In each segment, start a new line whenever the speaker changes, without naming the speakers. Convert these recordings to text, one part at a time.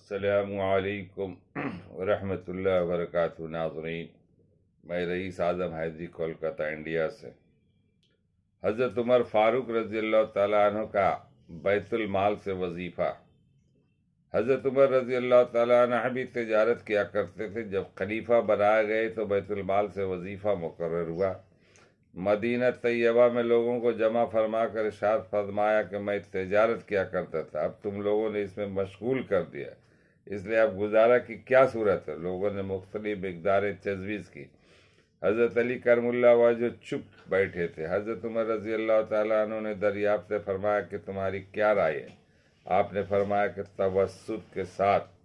अस्सलामुअलैकुम वरहमतुल्लाहि वबरकातुहू। नाज़रीन, मैं रईस आज़म हैदरी कोलकाता इंडिया से। हज़रत उमर फ़ारूक रज़ियल्लाहु ताला अन्हु का बैतुल माल से वजीफ़ा। हज़रत उमर रज़ियल्लाहु ताला अन्हु भी तिजारत किया करते थे। जब खलीफा बनाए गए तो बैतुल माल से वजीफ़ा मुकर्रर हुआ। मदीना तैयबा में लोगों को जमा फरमा कर इरशाद फरमाया कि मैं तिजारत किया करता था, अब तुम लोगों ने इसमें मशगूल कर दिया, इसलिए अब गुजारा की क्या सूरत है। लोगों ने मुख्तलिफ मिक़दारें तजवीज़ की। हज़रत अली करमुल्लाह वजह चुप बैठे थे। हज़रत उमर रज़ी अल्लाह ताला अन्हु ने दरियाफ्त से फरमाया कि तुम्हारी क्या राय है। आपने फरमाया कि तवस्सुत के साथ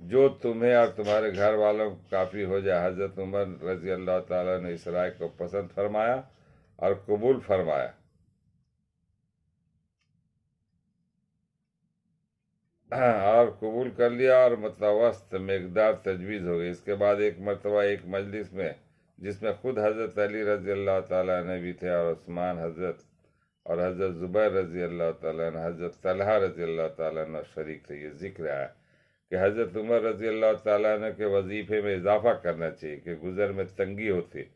जो तुम्हें और तुम्हारे घर वालों को काफ़ी हो जाए। हज़रत उमर रज़ी अल्लाह ताला ने इस राय को पसंद फरमाया और कबूल फरमाया। और कबूल कर लिया और मतवस्त मकदार तजवीज़ हो गई। इसके बाद एक मरतबा एक मजलिस में, जिसमें खुद हज़रत अली रज़ी अल्लाह ताला ने भी थे और उस्मान हज़रत और हज़रत ज़ुबैर रज़ी अल्लाह ताला ने, हज़रत तलहा रज़ी अल्लाह ताला ने शरीक थे। ये जिक्र है कि हज़रत उमर रज़ी अल्लाह ताला ने के वजीफ़े में इजाफ़ा करना चाहिए कि गुज़र में तंगी होती,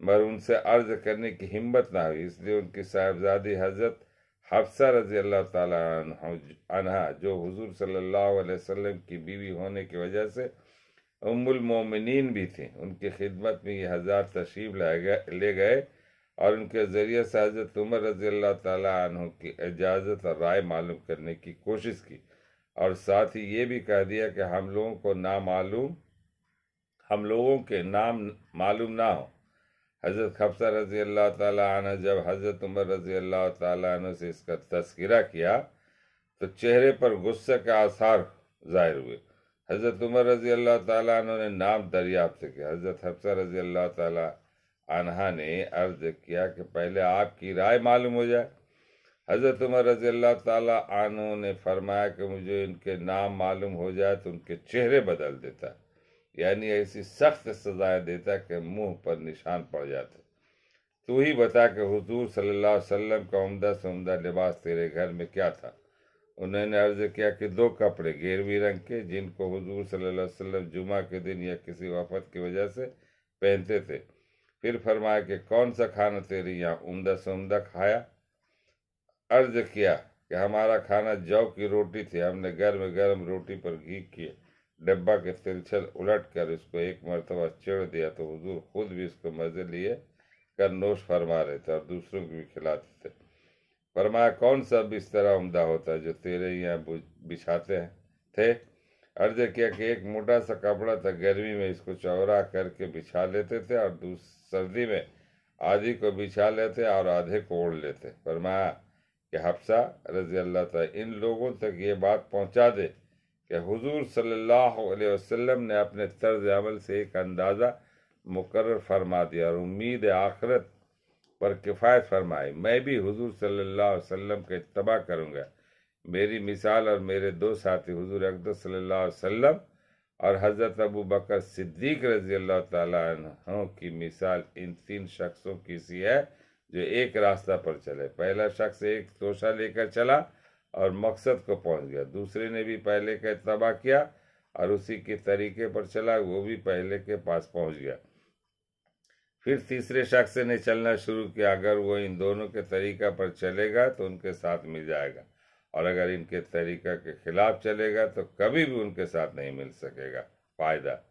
मगर उनसे अर्ज़ करने की हिम्मत ना हुई। इसलिए उनकी साहिबजादी हज़रत हफ्सा रज़ी अल्लाह ताला अन्हा, जो हुज़ूर सल्लल्लाहु अलैहि वसल्लम की बीवी होने की वजह से उम्मुल मोमिनीन भी थी, उनकी खिदमत में ये हज़ार तशरीफ़ ले गए और उनके ज़रिए से हज़रत उमर रज़ी अल्लाह ताला अन्हु की इजाज़त और राय मालूम करने की कोशिश की और साथ ही ये भी कह दिया कि हम लोगों के नाम मालूम ना हो। हज़रत हफ्सा रज़ी अल्लाह ताला अन्हा जब हज़रत उमर रज़ी अल्लाह ताला अन्हु से इसका तज़किरा किया तो चेहरे पर गुस्से के आसार ज़ाहिर हुए। हज़रत उमर रज़ी अल्लाह ताला अन्हु ने नाम दरियाफ्त किया। हज़रत हफ्सा रज़ी अल्लाह ताला अन्हा ने अर्ज़ किया कि पहले आपकी राय मालूम हो जाए। हज़रत उमर रज़ी अल्लाह ताला अन्हु ने फरमाया कि मुझे इनके नाम मालूम हो जाए तो उनके चेहरे बदल देता, यानी ऐसी सख्त सजाएं देता कि मुंह पर निशान पड़ जाते। तू ही बता कि हुजूर सल्लल्लाहु अलैहि वसल्लम का उम्दा से उम्दा लिबास तेरे घर में क्या था। उन्होंने अर्ज़ किया कि 2 कपड़े गेरवी रंग के, जिनको हुजूर सल्लल्लाहु अलैहि वसल्लम जुमा के दिन या किसी वफ़द की वजह से पहनते थे। फिर फरमाया कि कौन सा खाना तेरे यहाँ उम्दा से उम्दा खाया। अर्ज़ किया कि हमारा खाना जौ की रोटी थी। हमने गर्म गर्म रोटी पर घी किए डब्बा के तिलछल उलट कर इसको एक मरतबा चिड़ दिया तो हुजूर खुद भी इसको मज़े लिए कर नोश फरमा रहे थे और दूसरों को भी खिलाते थे। फरमाया कौन सा बिस्तर उम्दा होता है जो तेरे यहाँ बिछाते थे। अर्ज़ किया कि एक मोटा सा कपड़ा था, गर्मी में इसको चौड़ा करके बिछा लेते थे और सर्दी में आधी को बिछा लेते और आधे को ओढ़ लेते। फरमाया कि हफ्सा रज़ी अल्लाह ताला इन लोगों तक ये बात पहुँचा दे कि हुजूर सल्लल्लाहु अलैहि वसल्लम ने अपने तर्ज अमल से एक अंदाज़ा मुकर्रर फरमा दिया और उम्मीद आखिरत पर किफ़ायत फरमाई। मैं भी हुजूर सल्लल्लाहु अलैहि वसल्लम का इत्तबा करूँगा। मेरी मिसाल और मेरे 2 साथी हुजूर अक़दस सल्लल्लाहु अलैहि वसल्लम और हज़रत अबू बकर सिद्दीक़ रज़ी अल्लाह ताला अन्हु की मिसाल इन 3 शख्सों की सी है जो एक रास्ता पर चले। पहला शख्स एक तोशा लेकर चला और मकसद को पहुंच गया। दूसरे ने भी पहले का इत्तबा किया और उसी के तरीके पर चला, वो भी पहले के पास पहुंच गया। फिर तीसरे शख्स ने चलना शुरू किया। अगर वो इन दोनों के तरीका पर चलेगा तो उनके साथ मिल जाएगा और अगर इनके तरीका के खिलाफ चलेगा तो कभी भी उनके साथ नहीं मिल सकेगा। फायदा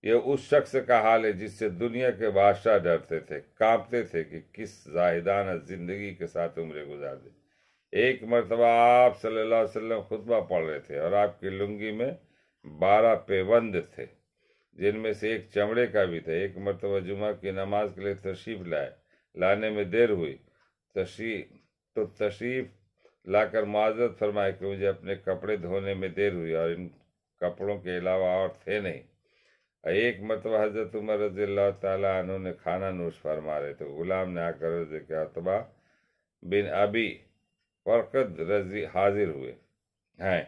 ये उस शख्स का हाल है जिससे दुनिया के बादशाह डरते थे, कांपते थे कि किस जाहिदाना जिंदगी के साथ उम्र गुजार दे। एक मरतबा आप सल्लल्लाहु अलैहि वसल्लम खुतबा पढ़ रहे थे और आपकी लुंगी में 12 पेबंद थे, जिनमें से एक चमड़े का भी था। एक मरतबा जुमा की नमाज के लिए तशरीफ लाने में देर हुई। तशरीफ लाकर माजरत फरमाए कि मुझे अपने कपड़े धोने में देर हुई और इन कपड़ों के अलावा और थे नहीं। एक मरतबा हज़रत उमर रज़ी अल्लाह ताला अन्हु ने खाना नोश फरमा रहे थे। गुलाम ने आकर अर्ज़ किया अतबा बिन अबी फरकद रज़ी हाजिर हुए हैं,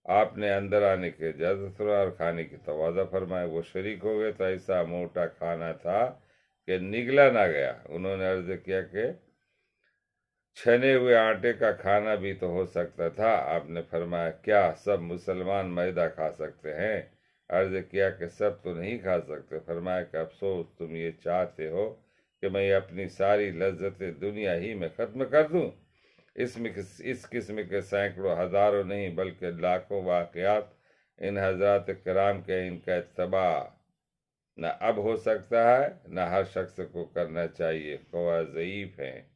आपने अंदर आने की इजाज़त और खाने की तवाज़ा फरमाए। वो शरीक हो गए तो ऐसा मोटा खाना था कि निगला ना गया। उन्होंने अर्ज़ किया कि छने हुए आटे का खाना भी तो हो सकता था। आपने फरमाया, क्या सब मुसलमान मैदा खा सकते हैं? अर्ज किया कि सब तो नहीं खा सकते। फरमाया कि अफसोस, तुम ये चाहते हो कि मैं अपनी सारी लज्जतें दुनिया ही में ख़त्म कर दूं। इस किस्म के सैकड़ों हज़ारों नहीं बल्कि लाखों वाक़यात इन हज़रात किराम के इनका इत्तबा न अब हो सकता है, न हर शख्स को करना चाहिए। ख्वा ज़ईफ़ हैं,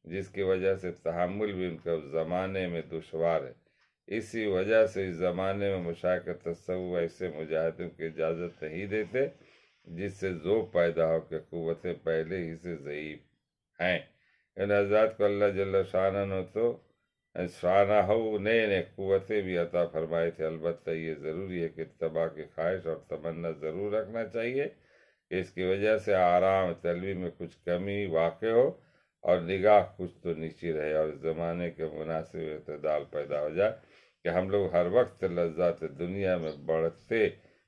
जिसकी वजह से तहम्मुल भी उनके उस ज़माने में दुश्वार है। इसी वजह से इस ज़माने में मुशाक़त तसव्वुफ़ ऐसे मुजाहिदों की इजाज़त नहीं देते जिससे ज़ोक़ पैदा हो कि क़ुव्वतें पहले ही से ज़ईफ़ हैं। इन हज़रात को अल्लाह जल्ल शानहू तो शानहू ने क़ुव्वतें भी अता फरमाई थी। अलबत्ता ये ज़रूरी है कि इत्तबा की ख्वाहिश और तमन्ना ज़रूर रखना चाहिए कि इसकी वजह से आराम तलबी में कुछ कमी वाक़ हो और निगाह कुछ तो नीची रहे और ज़माने के मुनासिब इत्तेदाल पैदा हो जाए कि हम लोग हर वक्त लज्जात दुनिया में बढ़ते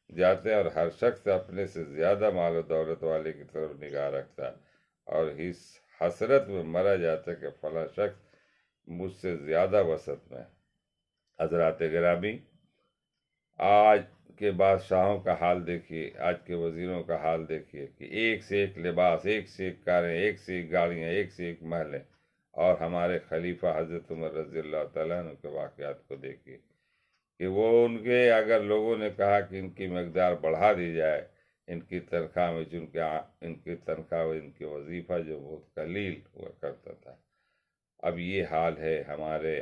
जाते हैं और हर शख्स अपने से ज़्यादा माल और दौलत वाले की तरफ निगाह रखता है और इस हसरत में मरा जाता है कि फला शख्स मुझसे ज़्यादा वसत में। हज़रात गिरामी, आज के बादशाहों का हाल देखिए, आज के वज़ीरों का हाल देखिए कि एक से एक लिबास, एक से एक कारें, एक से एक गाड़ियाँ, एक से एक महलें। और हमारे खलीफा हज़रत उमर रज़ी अल्लाह तआला अन्हु के वाक़यात को देखिए कि वो उनके अगर लोगों ने कहा कि इनकी मकदार बढ़ा दी जाए, इनकी तनख्वाह में, चूँकि इनकी तनख्वाह, इनके वजीफ़ा जो बहुत कलील हुआ करता था। अब ये हाल है हमारे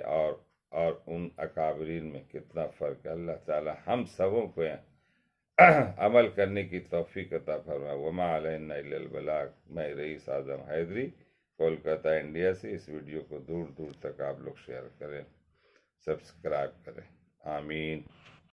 और उन अकाबरीन में कितना फ़र्क है। अल्लाह ताला हम सबों को अमल करने की तौफीक अता फरमाए। वमा अलैना इल्लल बलाग। मैं रईस आज़म हैदरी, कोलकाता, इंडिया से। इस वीडियो को दूर दूर तक आप लोग शेयर करें, सब्सक्राइब करें। आमीन।